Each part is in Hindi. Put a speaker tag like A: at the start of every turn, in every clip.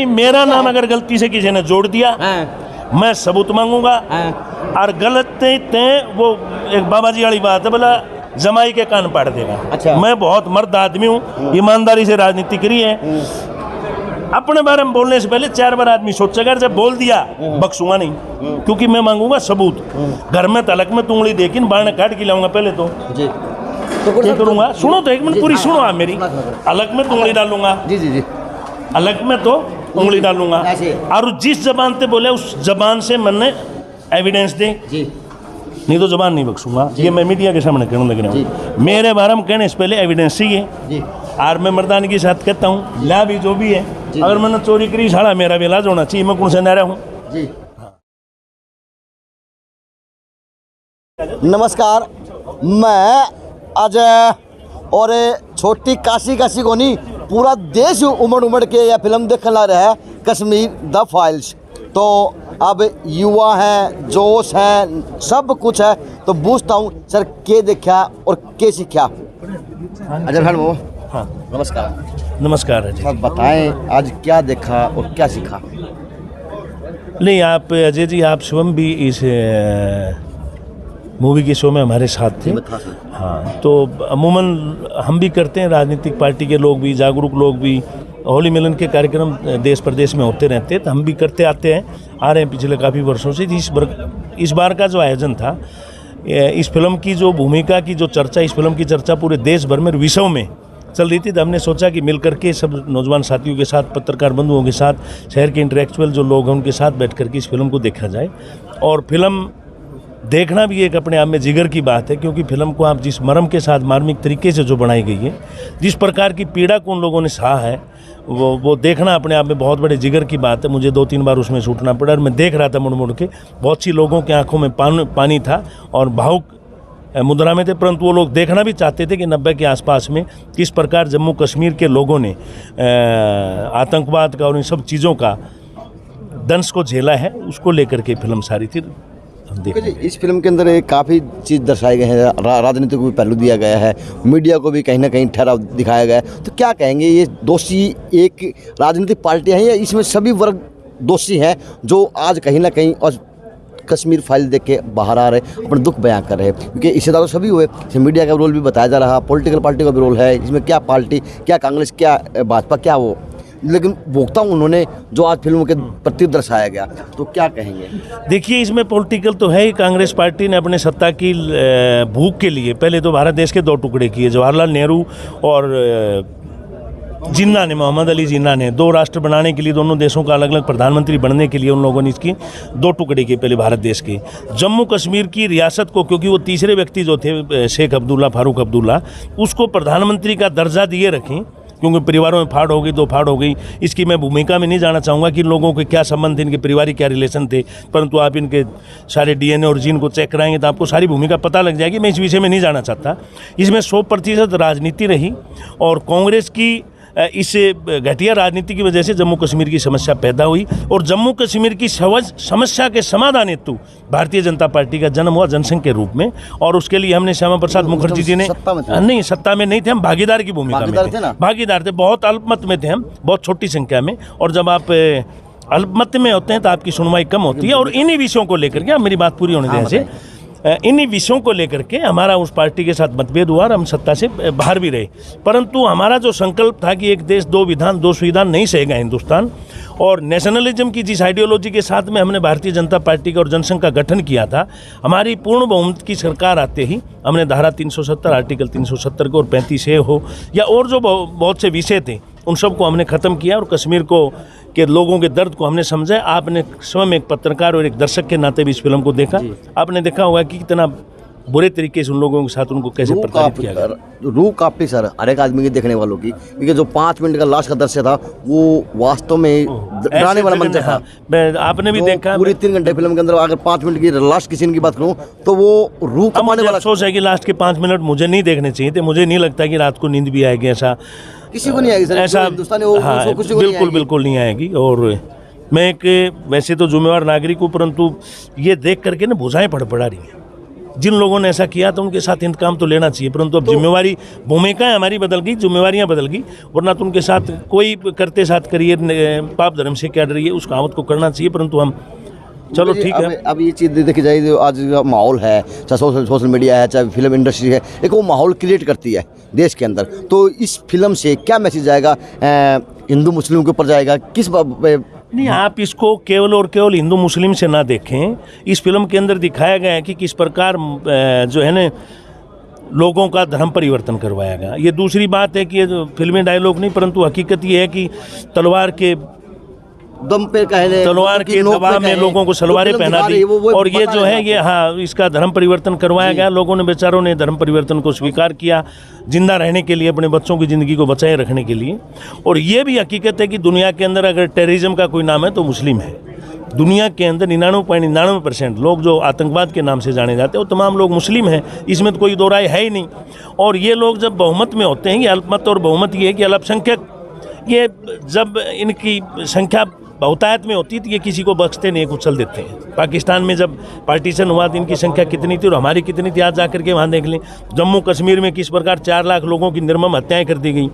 A: नहीं, मेरा नाम अगर गलती से किसी ने जोड़ दिया मैं सबूत मांगूंगा। और गलत थे वो एक बाबा जी वाली बात है, बोला जमाई के कान पाड़ देगा।
B: अच्छा।
A: मैं बहुत मर्द आदमी हूँ, ईमानदारी से राजनीति करी है। अपने बारे में बोलने से पहले 4 बार आदमी सोचेगा, जब बोल दिया बख्शूंगा नहीं, क्योंकि मैं मांगूंगा सबूत। घर में तलक में तो उंगली देखी बाढ़ काट के लाऊंगा पहले तो
B: जी।
A: तो क्या करूंगा? सुनो तो एक मिनट पूरी सुनो आप मेरी। अलग में तो उंगली डालूंगा,
B: जी जी जी,
A: अलग में तो उंगली डालूंगा, और जिस जबान से बोले उस जबान से मैंने एविडेंस दे
B: जी,
A: नहीं तो जबान नहीं बख्शूंगा। ये मैं मीडिया के सामने कहने लग रहा हूँ। मेरे बारे में कहने से पहले एविडेंस चाहिए जी। और मैं मर्दानी के साथ कहता हूँ, ला भी जो भी है, अगर मैंने चोरी करी साड़ा मेरा भी इलाज होना चाहिए। मैं कौन से ना रहा हूँ
B: जी। नमस्कार, मैं अजय और छोटी काशी को नहीं पूरा देश उमड़ के यह फिल्म देखने ला रहा है, कश्मीर द फाइल्स। तो अब युवा हैं, जोश है, सब कुछ है, तो पूछता हूँ सर के देखा और के सीखा। अजय भाई वो
A: हाँ,
B: नमस्कार।
A: नमस्कार अजय।
B: सर बताएं आज क्या देखा और क्या सीखा।
A: नहीं, आप अजय जी आप स्वयं भी इस मूवी के शो में हमारे साथ थे। हाँ, तो अमूमन हम भी करते हैं, राजनीतिक पार्टी के लोग भी, जागरूक लोग भी, होली मिलन के कार्यक्रम देश प्रदेश में होते रहते हैं, तो हम भी करते आते हैं, आ रहे हैं पिछले काफ़ी वर्षों से। इस बार का जो आयोजन था, इस फिल्म की जो भूमिका की जो चर्चा, इस फिल्म की चर्चा पूरे देश भर में विश्व में चल रही थी, तो हमने सोचा कि मिल करके सब नौजवान साथियों के साथ, पत्रकार बंधुओं के साथ, शहर के इंटेलेक्चुअल जो लोग हैं उनके साथ बैठ करके इस फिल्म को देखा जाए। और फिल्म देखना भी एक अपने आप में जिगर की बात है, क्योंकि फिल्म को आप जिस मर्म के साथ, मार्मिक तरीके से जो बनाई गई है, जिस प्रकार की पीड़ा को उन लोगों ने सहा है, वो देखना अपने आप में बहुत बड़े जिगर की बात है। मुझे 2-3 बार उसमें छूटना पड़ा और मैं देख रहा था मुड़ के, बहुत सी लोगों की आंखों में पानी था और भावुक मुद्रा में थे, परंतु वो लोग देखना भी चाहते थे कि 90 के आसपास में किस प्रकार जम्मू कश्मीर के लोगों ने आतंकवाद का और इन सब चीज़ों का दंश को झेला है, उसको लेकर के फिल्म सारी थी।
B: इस फिल्म के अंदर काफ़ी चीज़ दर्शाई गई है, राजनीति को भी पहलू दिया गया है, मीडिया को भी कहीं ना कहीं ठहराव दिखाया गया है। तो क्या कहेंगे, ये दोषी एक राजनीतिक पार्टियां हैं या इसमें सभी वर्ग दोषी हैं जो आज कहीं ना कहीं और कश्मीर फाइल देख के बाहर आ रहे, अपने दुख बयां कर रहे हैं? क्योंकि इससे तो सभी हुए, मीडिया का रोल भी बताया जा रहा, पॉलिटिकल पार्टी का भी रोल है इसमें। क्या पार्टी, क्या कांग्रेस, क्या भाजपा, क्या वो, लेकिन भोगता उन्होंने जो आज फिल्मों के प्रति दर्शाया गया, तो क्या कहेंगे?
A: देखिए, इसमें पॉलिटिकल तो है ही। कांग्रेस पार्टी ने अपने सत्ता की भूख के लिए पहले तो भारत देश के 2 टुकड़े किए, जवाहरलाल नेहरू और जिन्ना ने, मोहम्मद अली जिन्ना ने 2 राष्ट्र बनाने के लिए, दोनों देशों का अलग अलग प्रधानमंत्री बनने के लिए उन लोगों ने इसकी 2 टुकड़े किए पहले भारत देश के। जम्मू कश्मीर की रियासत को, क्योंकि वो तीसरे व्यक्ति जो थे शेख अब्दुल्ला, फारूक अब्दुल्ला, उसको प्रधानमंत्री का दर्जा दिए रखें, क्योंकि परिवारों में फाड़ हो गई, 2 फाड़ हो गई। इसकी मैं भूमिका में नहीं जाना चाहूँगा कि इन लोगों के क्या संबंध थे, इनके पारिवारिक क्या रिलेशन थे, परंतु आप इनके सारे DNA और जीन को चेक कराएंगे तो आपको सारी भूमिका पता लग जाएगी। मैं इस विषय में नहीं जाना चाहता। इसमें 100% राजनीति रही और कांग्रेस की इस घटिया राजनीति की वजह से जम्मू कश्मीर की समस्या पैदा हुई, और जम्मू कश्मीर की समस्या के समाधान हेतु भारतीय जनता पार्टी का जन्म हुआ जनसंघ के रूप में। और उसके लिए हमने श्यामा प्रसाद मुखर्जी जी ने, नहीं सत्ता में नहीं थे हम, भागीदार की भूमिका में थे, भागीदार थे, बहुत अल्पमत में थे हम, बहुत छोटी संख्या में। और जब आप अल्पमत में होते हैं तो आपकी सुनवाई कम होती है। और इन्हीं विषयों को लेकर के, मेरी बात पूरी होने देने से, इन्हीं विषयों को लेकर के हमारा उस पार्टी के साथ मतभेद हुआ और हम सत्ता से बाहर भी रहे। परंतु हमारा जो संकल्प था कि एक देश 2 विधान 2 संविधान नहीं सहेगा हिंदुस्तान, और नेशनलिज्म की जिस आइडियोलॉजी के साथ में हमने भारतीय जनता पार्टी का और जनसंघ का गठन किया था, हमारी पूर्ण बहुमत की सरकार आते ही हमने धारा 370, आर्टिकल 370 को और 35A हो या और जो बहुत से विषय थे उन सबको हमने ख़त्म किया और कश्मीर को के लोगों के दर्द को हमने समझा। आपने स्वयं एक पत्रकार और एक दर्शक के नाते भी इस फिल्म को देखा, आपने देखा होगा कि कितना बुरे तरीके से उन लोगों के साथ उनको कैसे प्रताड़ित किया गया।
B: रूह कांपी सर हर एक आदमी के देखने वालों की, क्योंकि जो 5 मिनट का लाश का दृश्य था वो वास्तव में डराने वाला मंजर था।
A: आपने भी देखा
B: पूरी 3 घंटे फिल्म के अंदर अगर 5 मिनट की लास्ट की सीन की बात करूं तो वो रूह कांपने वाला।
A: अफसोस है कि लास्ट के 5 मिनट मुझे नहीं देखने चाहिए थे। मुझे नहीं लगता कि रात को नींद भी आएगी, ऐसा
B: किसी को नहीं आएगी सर,
A: ऐसा
B: हिंदुस्तानी हो,
A: हाँ, बिल्कुल नहीं आएगी। और मैं एक वैसे तो जिम्मेवार नागरिक हूँ, परंतु ये देख करके ना भुजाएं पड़ा रही हैं। जिन लोगों ने ऐसा किया तो उनके साथ इंतकाम तो लेना चाहिए, परंतु अब जिम्मेवारी, भूमिकाएं हमारी बदल गई, जिम्मेवारियां बदल गई, वरना तो उनके साथ कोई करते साथ करिए पाप धर्म से क्या डरिए, उस कहावत को करना चाहिए। परंतु हम चलो ठीक है।
B: अब ये चीज़ देखी जाए जो आज का माहौल है, चाहे सोशल मीडिया है, चाहे फिल्म इंडस्ट्री है, एक वो माहौल क्रिएट करती है देश के अंदर। तो इस फिल्म से क्या मैसेज जाएगा, हिंदू मुस्लिम के ऊपर जाएगा, किस
A: नहीं, आप इसको केवल और केवल हिंदू मुस्लिम से ना देखें। इस फिल्म के अंदर दिखाया गया है कि किस प्रकार जो है ना लोगों का धर्म परिवर्तन करवाया गया। ये दूसरी बात है कि ये जो फिल्मी डायलॉग नहीं, परंतु हकीकत ये है कि तलवार के
B: दम पे कहने,
A: तलवार के दबाव में लोगों को सलवारें पहना दी, और ये जो है ये हाँ इसका धर्म परिवर्तन करवाया गया। लोगों ने, बेचारों ने धर्म परिवर्तन को स्वीकार किया जिंदा रहने के लिए, अपने बच्चों की ज़िंदगी को बचाए रखने के लिए। और ये भी हकीकत है कि दुनिया के अंदर अगर टेररिज्म का कोई नाम है तो मुस्लिम है। दुनिया के अंदर 99.99% लोग जो आतंकवाद के नाम से जाने जाते हैं वो तमाम लोग मुस्लिम हैं, इसमें तो कोई दो राय है ही नहीं। और ये लोग जब बहुमत में होते हैं, ये अल्पमत और बहुमत ये है कि अल्पसंख्यक, ये जब इनकी संख्या बहुतायत में होती है तो ये किसी को बख्शते नहीं, कुचल देते हैं। पाकिस्तान में जब पार्टीशन हुआ तो इनकी संख्या कितनी थी और हमारी कितनी थी, आज जाकर के वहाँ देख लें। जम्मू कश्मीर में किस प्रकार 4 लाख लोगों की निर्मम हत्याएं कर दी गई।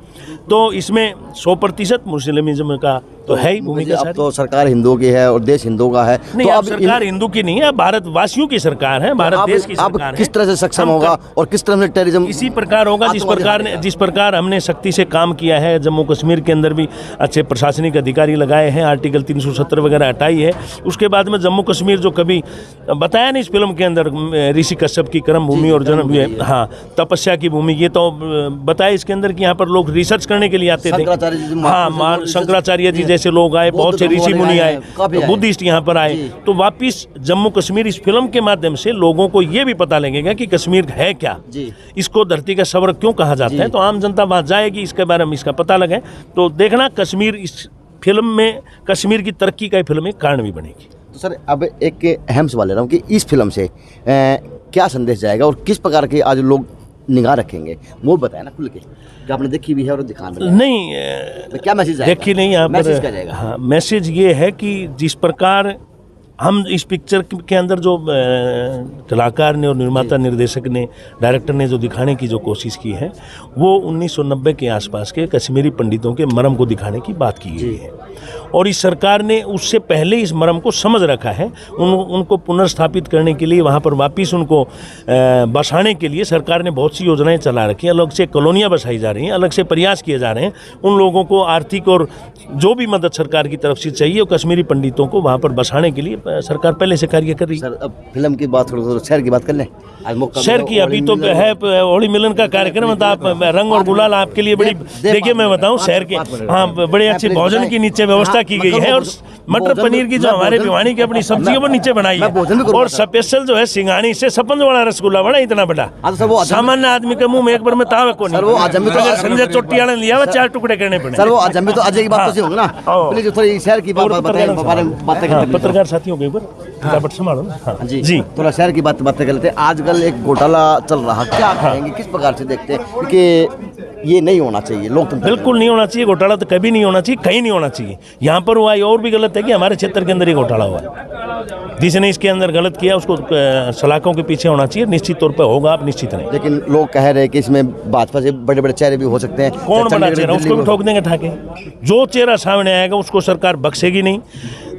A: तो इसमें 100% मुस्लिमिज्म का तो है ही भूमिका।
B: अब तो सरकार हिंदुओं की है और देश हिंदुओं का है,
A: नहीं,
B: तो
A: अब सरकार हिंदू की नहीं है, भारतवासियों की सरकार है, भारत देश की सरकार है।
B: किस तरह से सक्षम होगा और किस तरह से टेररिज्म
A: इसी प्रकार होगा जिस प्रकार हमने सख्ती से काम किया है। जम्मू कश्मीर के अंदर भी अच्छे प्रशासनिक अधिकारी लगाए हैं, आर्टिकल 370 वगैरह हटाई है। उसके बाद में जम्मू कश्मीर जो कभी बताया नहीं इस फिल्म के अंदर, ऋषि कश्यप की कर्म भूमि और जन्म, हाँ तपस्या की भूमि, ये तो बताया इसके अंदर कि यहाँ पर लोग रिसर्च करने के लिए आते थे। हाँ, शंकराचार्य जी जैसे लोग आए, बहुत से ऋषि मुनि आए, बुद्धिस्ट यहाँ पर आए। तो वापिस जम्मू कश्मीर इस फिल्म के माध्यम से लोगों को ये भी पता लगेगा कि कश्मीर है क्या, इसको धरती का स्वर्ग क्यों कहा जाता है। तो आम जनता वहाँ जाएगी, इसके बारे में इसका पता लगे। तो देखना कश्मीर, इस फिल्म में कश्मीर की तरक्की का फिल्म एक कारण भी बनेगी।
B: तो सर अब एक अहम सवाल ले रहा हूँ कि इस फिल्म से क्या संदेश जाएगा और किस प्रकार के आज लोग निगाह रखेंगे, वो बताया ना खुल के कि आपने देखी भी है और दिखा
A: नहीं,
B: तो क्या मैसेज जाएगा?
A: देखी नहीं, यहाँ
B: मैसेज क्या
A: पर
B: जाएगा?
A: हाँ, मैसेज ये है कि जिस प्रकार हम इस पिक्चर के अंदर जो कलाकार ने और निर्माता निर्देशक ने, डायरेक्टर ने जो दिखाने की जो कोशिश की है, वो 1990 के आसपास के कश्मीरी पंडितों के मर्म को दिखाने की बात की गई है। और इस सरकार ने उससे पहले इस मर्म को समझ रखा है। उनको पुनर्स्थापित करने के लिए, वहाँ पर वापस उनको बसाने के लिए सरकार ने बहुत सी योजनाएं चला रखी हैं। अलग से कॉलोनियाँ बसाई जा रही हैं, अलग से प्रयास किए जा रहे हैं। उन लोगों को आर्थिक और जो भी मदद सरकार की तरफ से चाहिए, वो कश्मीरी पंडितों को वहाँ पर बसाने के लिए सरकार पहले से कार्य कर रही है।
B: सर अब फिल्म की बात थोड़ा शहर की बात कर लें।
A: शहर की अभी तो है होली मिलन का कार्यक्रम, तो आप रंग और गुलाल आपके लिए बड़ी, देखिए मैं बताऊं, शहर के हाँ बड़े अच्छे भोजन की नीचे व्यवस्था की गई है। और मटर पनीर की जो हमारे भिवानी की अपनी सब्जी है वो नीचे बनाई है। और स्पेशल जो है सिंगानी से सपंज वाला रसगुल्ला बड़ा इतना बड़ा, सामान्य आदमी के मुंह में एक बार में तावे को नहीं। अगर संजय चोटी वाले लिया हुआ 4 टुकड़े करने पड़े।
B: सर वो आज तो अजय की बात तो होगी ना, प्लीज थोड़ी शहर की बात बताएं।
A: पत्रकार साथियों के ऊपर फटाफट संभालो ना। हाँ
B: जी, थोड़ा शहर की बात करते हैं। आजकल एक घोटाला चल रहा, क्या कहेंगे, किस प्रकार से देखते हैं? क्योंकि ये नहीं होना चाहिए, लोकतंत्र
A: बिल्कुल नहीं होना चाहिए। घोटाला तो कभी नहीं होना चाहिए, कहीं नहीं होना चाहिए। यहाँ पर हुआ, और भी गलत है कि हमारे क्षेत्र के अंदर ये घोटाला हुआ है। जिसने इसके अंदर गलत किया उसको सलाखों के पीछे होना चाहिए, निश्चित तौर पर होगा, आप निश्चित नहीं।
B: लेकिन लोग कह रहे हैं कि इसमें भाजपा से बड़े बड़े चेहरे भी हो सकते हैं।
A: कौन बड़ा चेहरा, उसको भी ठोक देंगे ठाके। जो चेहरा सामने आएगा उसको सरकार बख्शेगी नहीं।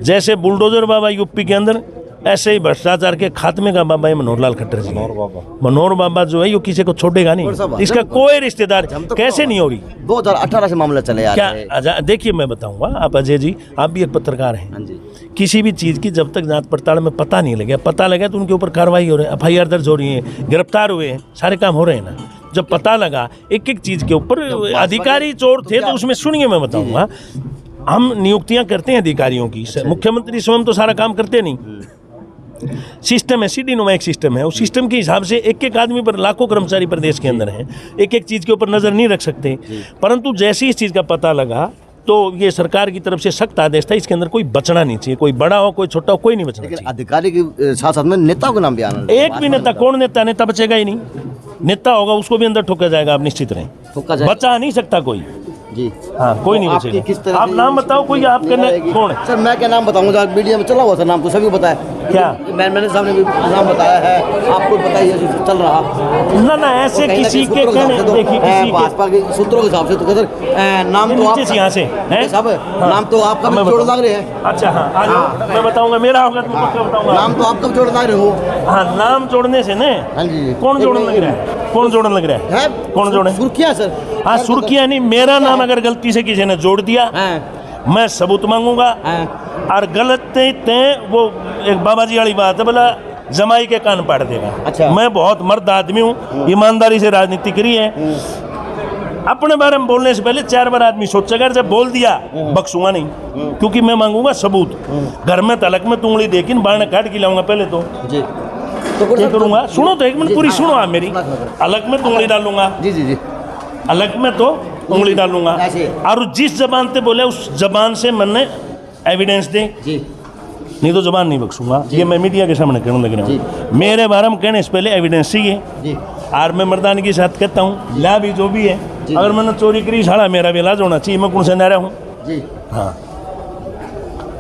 A: जैसे बुलडोजर बाबा यूपी के अंदर, ऐसे ही भ्रष्टाचार के खात्मे का बाबा है मनोहर लाल खट्टर जी। मनोहर बाबा जो है, ये किसी को छोड़ेगा नहीं, इसका कोई रिश्तेदार कैसे नहीं होगी।
B: 2018 से मामला चले आ रहा है।
A: क्या देखिए मैं बताऊंगा, आप अजय जी, आप भी एक पत्रकार हैं। किसी भी चीज़ की जब तक जांच पड़ताल में पता नहीं लगे, पता लगे तो उनके ऊपर कार्रवाई हो रही है, FIR दर्ज हो रही है, गिरफ्तार हुए हैं, सारे काम हो रहे हैं ना। जब पता लगा एक एक चीज़ के ऊपर, अधिकारी चोर थे तो उसमें सुनिए मैं बताऊंगा, हम नियुक्तियां करते हैं अधिकारियों की, मुख्यमंत्री स्वयं तो सारा काम करते नहीं। सिस्टम है, सीडी नुमा एक सिस्टम है। उस सिस्टम के हिसाब से एक एक आदमी पर लाखों कर्मचारी प्रदेश के अंदर हैं, एक एक चीज़ के ऊपर नज़र नहीं रख सकते। परंतु जैसे ही इस चीज़ का पता लगा तो ये सरकार की तरफ से सख्त आदेश था, इसके अंदर कोई बचना नहीं चाहिए, कोई बड़ा हो कोई छोटा हो, कोई नहीं बचना चाहिए।
B: अधिकारी के साथ साथ में नेताओं का नाम भी आना,
A: एक भी नेता, कौन नेता, नेता बचेगा ही नहीं। नेता होगा उसको भी अंदर ठोका जाएगा, आप निश्चित रहें, बचा नहीं सकता कोई।
B: जी
A: हाँ, कोई नहीं
B: आपकी किस तरह
A: बचेगा। आप
B: से
A: नाम बताओ, कोई आपके कौन है?
B: सर मैं क्या नाम बताऊंगा, मीडिया में चला हुआ था नाम तो सभी बताया।
A: क्या?
B: मैंने सामने भी नाम बताया है, आपको बताइए चल रहा
A: ना ना, ऐसे किसी के कहने, देखिए किसी के
B: भाजपा के सूत्रों के हिसाब से तो सर नाम तो
A: नीचे से यहाँ से हैं?
B: साहब नाम तो आपका
A: मैं
B: जोड़
A: बताऊं।
B: लग रहे हैं।
A: अच्छा हाँ, आ जाओ, मैं बताऊंगा, मेरा होगा तो पक्का बताऊंगा।
B: नाम तो आपका जोड़ लग रहे हो।
A: हाँ, नाम जोड़ने से ने
B: हाँ जी।
A: कौन जोड़ने लग रहा है? कौन जोड़ने लग रहा है? कौन जोड़े?
B: सुर्खियाँ सर।
A: हाँ, सुर्खियाँ नहीं, मेरा नाम अगर गलती से किसी ने जोड़ दिया मैं सबूत मांगूंगा। और गलत थे वो एक बाबा जी वाली बात है, बोला जमाई के कान पाड़ देगा।
B: अच्छा।
A: मैं बहुत मर्द आदमी हूँ, ईमानदारी से राजनीति करी है। अपने बारे में बोलने से पहले 4 बार आदमी सोचेगा, जब बोल दिया बख्शूंगा नहीं, क्योंकि मैं मांगूंगा सबूत। घर में तलक में तुंगली देखी बाण काट के लाऊंगा पहले तो
B: जी।
A: क्या करूंगा? सुनो तो, एक मिनट पूरी सुनो आप मेरी। अलग में तुंगली डालूंगा,
B: जी जी जी।
A: अलग में तो उंगली डालूंगा, और जिस जबान से बोले उस जबान से मैंने एविडेंस दे
B: जी।
A: नहीं तो जबान नहीं बख्शूंगा। ये मैं मीडिया के सामने कहने लग रहा हूँ। मेरे बारे में कहने से पहले एविडेंस चाहिए
B: जी।
A: और मैं मर्दानगी के साथ कहता हूँ, ला भी जो भी है, अगर मैंने चोरी करी साड़ा मेरा भी इलाज होना चाहिए। मैं कौन सा नारा हूँ?
B: जी।
A: हाँ,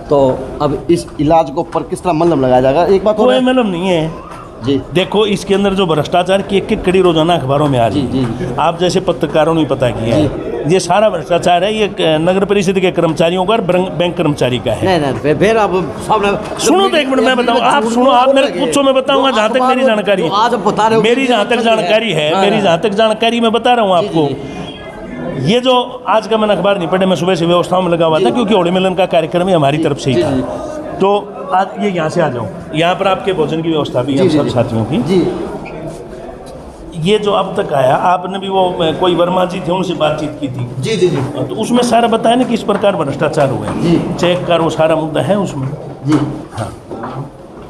B: तो अब इस इलाज को पर किस तरह मलहम लगाया जाएगा? एक बात
A: कोई मतलब नहीं है
B: जी।
A: देखो, इसके अंदर जो भ्रष्टाचार की एक कड़ी रोजाना अखबारों में आ रही है, आप जैसे पत्रकारों ने पता किया है, ये सारा भ्रष्टाचार है, ये नगर परिषद के कर्मचारियों का और बैंक कर्मचारी का है।
B: नहीं फिर आप सामने
A: सुनो तो, एक मिनट मैं बताऊं, आप सुनो, आप मेरे पूछो, मैं बताऊंगा जहाँ तक मेरी जानकारी है।
B: आज बता रहे हो,
A: मेरी जहाँ तक जानकारी है, मेरी जहाँ तक जानकारी मैं बता रहा हूँ आपको। ये जो आज का मैंने अखबार नहीं पढ़े, मैं सुबह से व्यवस्थाओं में लगा हुआ था, क्योंकि होली मिलन का कार्यक्रम ही हमारी तरफ से ही था। तो आज ये यहाँ से आ जाऊँ, यहाँ पर आपके भोजन की व्यवस्था भी है सब साथियों की
B: जी।
A: ये जो अब तक आया, आपने भी वो कोई वर्मा जी थे उनसे बातचीत की थी
B: जी जी जी।
A: तो उसमें सारा बताया ना किस प्रकार भ्रष्टाचार हुआ है। चेक का वो सारा मुद्दा है उसमें
B: जी।
A: हाँ।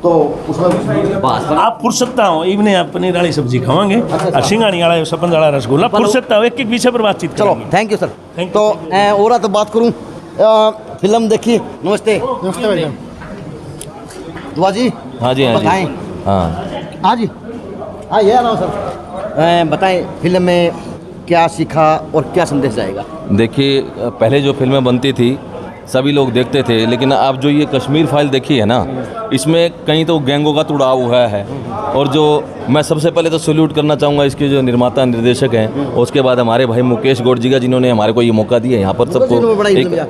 B: तो उसमें
A: आप फुर्सत हो, इवने आप पनीर वाली सब्जी खावांगे, सिंगानी वाला सपन वाला रसगुल्ला, फुर्सत हो, एक एक विषय पर बातचीत
B: चलो।
A: करेंगे।
B: Thank you sir.
A: Thank
B: तो और तो बात करूं, फिल्म देखी। नमस्ते। नमस्ते भाई। दुआ जी।
C: हाँ जी, हाँ जी।
B: बताएं।
C: हाँ
B: हाँ जी। हाँ ये ना सर, बताएं फिल्म में क्या सीखा और क्या संदेश जाएगा?
C: देखिए, पहले जो फिल्में बनती थी सभी लोग देखते थे, लेकिन अब जो ये कश्मीर फाइल देखी है ना, इसमें कहीं तो गैंगों का तुड़ाव हुआ है। और जो मैं सबसे पहले तो सैल्यूट करना चाहूँगा इसके जो निर्माता निर्देशक हैं, और उसके बाद हमारे भाई मुकेश गौड़ जी का, जिन्होंने हमारे को ये मौका दिया यहाँ पर सबको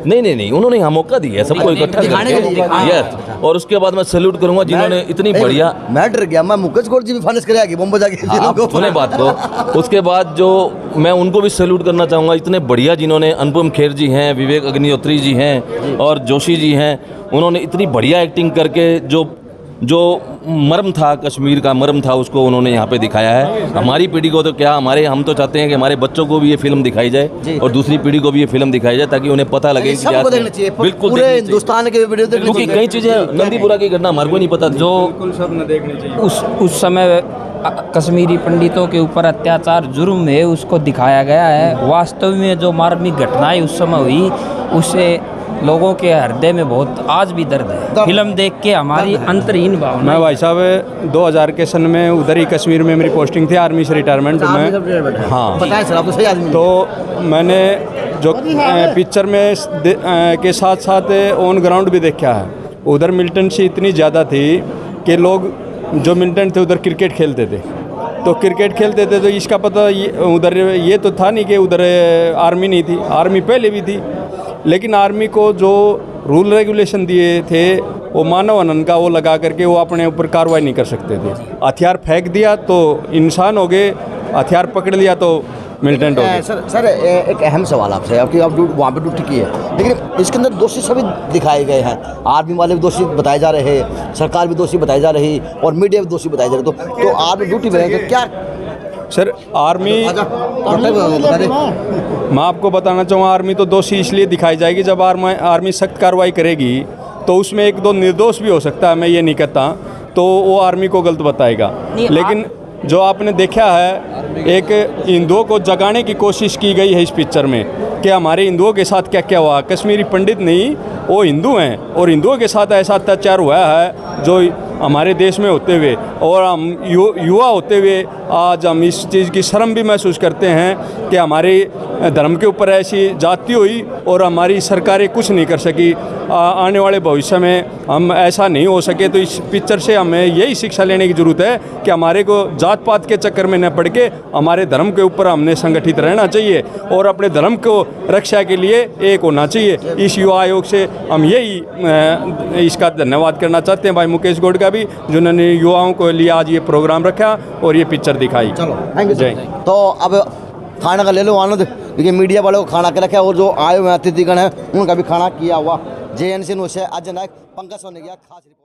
C: नहीं उन्होंने यहाँ मौका दिया है सबको इकट्ठा करके। यस, और उसके बाद मैं सैल्यूट करूँगा जिन्होंने इतनी बढ़िया,
B: मैं डर गया, मैं मुकेश गौड़ जी भी फाइनेंस करेगी बम्बो जाके।
C: आप सुने बात को। उसके बाद जो मैं उनको भी सैल्यूट करना चाहूँगा, इतने बढ़िया जिन्होंने, अनुपम खेर जी हैं, विवेक अग्निहोत्री जी हैं और जोशी जी हैं, उन्होंने इतनी बढ़िया एक्टिंग करके जो मर्म था, कश्मीर का मर्म था, उसको उन्होंने यहाँ पे दिखाया है। हमारी पीढ़ी को तो क्या, हम तो चाहते हैं कि हमारे बच्चों को भी ये फिल्म दिखाई जाए और दूसरी पीढ़ी को भी ये फिल्म दिखाई जाए, ताकि उन्हें पता लगे।
B: सबको देखना चाहिए,
C: बिल्कुल
B: पूरे हिंदुस्तान के वीडियो देखने
C: क्योंकि कई चीज़ें नंदीपुरा की घटना हमारे को नहीं पता, जो
D: सब न देखनी चाहिए। उस समय कश्मीरी पंडितों के ऊपर अत्याचार जुर्म है, उसको दिखाया गया है। वास्तव में जो मार्मिक घटनाएं उस समय हुई, उससे लोगों के हृदय में बहुत आज भी दर्द है। फिल्म देख के हमारी अंतरहीन भावना। मैं भाई साहब 2000 के सन में उधर ही कश्मीर में मेरी पोस्टिंग थी, आर्मी से रिटायरमेंट में। हाँ,
B: बताएं सर, आप तो सही आदमी।
D: तो मैंने जो पिक्चर में के साथ साथ ऑन ग्राउंड भी देखा है। उधर मिलिटेंसी इतनी ज़्यादा थी कि लोग जो मिलिटेंट थे उधर क्रिकेट खेलते थे, तो इसका पता उधर ये तो था नहीं कि उधर आर्मी नहीं थी। आर्मी पहले भी थी, लेकिन आर्मी को जो रूल रेगुलेशन दिए थे वो मानव हनन का वो लगा करके वो अपने ऊपर कार्रवाई नहीं कर सकते थे। हथियार फेंक दिया तो इंसान हो गए, हथियार पकड़ लिया तो मिलिटेंट हो गए।
B: सर एक अहम सवाल आपसे, आपकी आप वहाँ पे ड्यूटी की है, लेकिन इसके अंदर दोषी सभी दिखाए गए हैं। आर्मी वाले भी दोषी बताए जा रहे हैं, सरकार भी दोषी बताई जा रही और मीडिया भी दोषी बताई जा रही। तो आर्मी ड्यूटी में तो क्या
D: सर, आर्मी मैं आपको बताना चाहूँगा, आर्मी तो दोषी इसलिए दिखाई जाएगी जब आर्मी सख्त कार्रवाई करेगी, तो उसमें एक दो निर्दोष भी हो सकता है, मैं ये नहीं कहता, तो वो आर्मी को गलत बताएगा। लेकिन जो आपने देखा है, एक हिंदुओं को जगाने की कोशिश की गई है इस पिक्चर में कि हमारे हिंदुओं के साथ क्या क्या हुआ। कश्मीरी पंडित नहीं, वो हिंदू हैं और हिंदुओं के साथ ऐसा अत्याचार हुआ है जो हमारे देश में होते हुए और हम युवा होते हुए आज हम इस चीज़ की शर्म भी महसूस करते हैं कि हमारे धर्म के ऊपर ऐसी जाति हुई और हमारी सरकारें कुछ नहीं कर सकी। आने वाले भविष्य में हम ऐसा नहीं हो सके तो इस पिक्चर से हमें यही शिक्षा लेने की ज़रूरत है कि हमारे को जात पात के चक्कर में न पड़ के हमारे धर्म के ऊपर हमने संगठित रहना चाहिए और अपने धर्म को रक्षा के लिए एक होना चाहिए। इस युवा आयोग से हम यही इसका धन्यवाद करना चाहते हैं भाई मुकेश गौड़ का भी, जिन्होंने युवाओं को लिए आज ये प्रोग्राम रखा और ये पिक्चर दिखाई।
B: चलो थैंक यू
D: जय।
B: तो अब खाना का ले लो आनंद, क्योंकि मीडिया वालों को खाना के रखा है और जो आए हुए अतिथिगण हैं उनका भी खाना किया हुआ। JNC न्यूज़ से अजय नायक, पंकज सोनेगिया, खास रिपोर्ट।